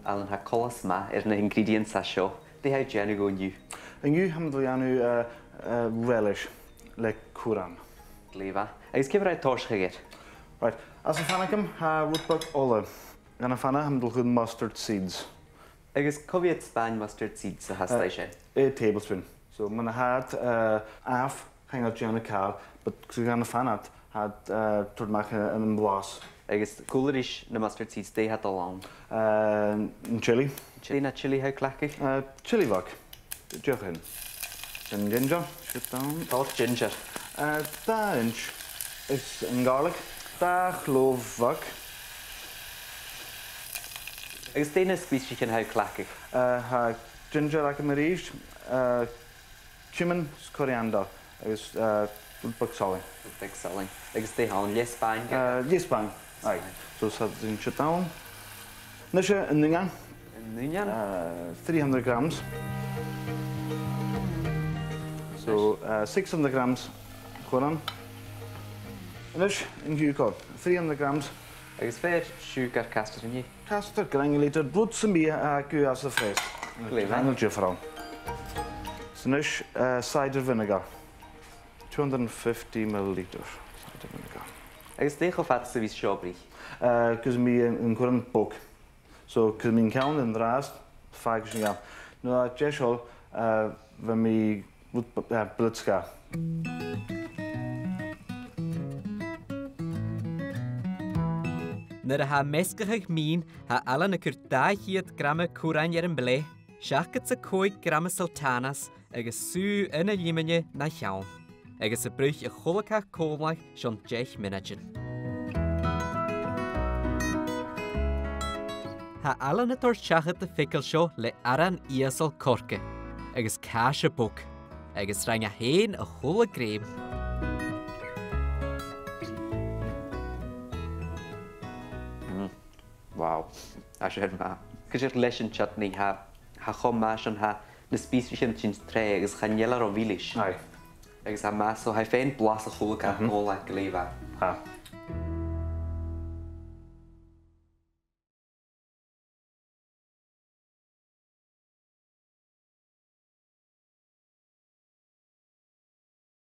Allan ha colas ma na ingredients a seo. They ha Jenny go new. And you have the relish, like curran. Gleva. Agus give right torch get. Right. As a fanacum, ha rootbuck olive. And a fana ham good mustard seeds. Agus coviet Spain mustard seeds a has station. 8 tablespoon. So when I had half hang out Jenny car, but gonna fanat had turmach and was. Agus coolerish na mustard seeds they had along. Chili. Chili na chili how clacky? Chili vok. Jochen. And ginger. Sit down. Oh, ginger. Da inch. It's in garlic. Da clove vok. Agus they na species can how clacky? Ha ginger like a marish. Cumin, coriander. Agus bug selling. Big selling. Agus they ha yes Spain. Yes, bang. Aye. So set in shit down. Nisha and Ningan. 300 grams. So 600 grams curran. Nish in Yukon. 300 grams. Agus fair sugar castor in you. Castor granulated blood some beer go as the face. Hang different. So nish cider vinegar. 250 milliliters cider vinegar. Agus they go fat service shopry. Cause me in current book. So cause me count in the rest Faic yeah. No Jeshol when me blitzka. Nar a ha mescaigh mín ha Allan a cur 200 grama curran ar an blé, 65 grama sultanas agus sú ina líimine na cheann. Agus a bruch a cholacach còmhla sean 10 minútin. Ha Allan a tor seachad de ficil seo le aran íasal corca, agus cáis a bug, agus rang a héin a chola gréim. Wow. As you ma. Cos yr leis yn chutney ha chom mas yn ha na species yn chyn tre agus chanyelar o Relish. Aye. Agus ha mas so ha fein blas a chwlwg a gola gleifa. Ha.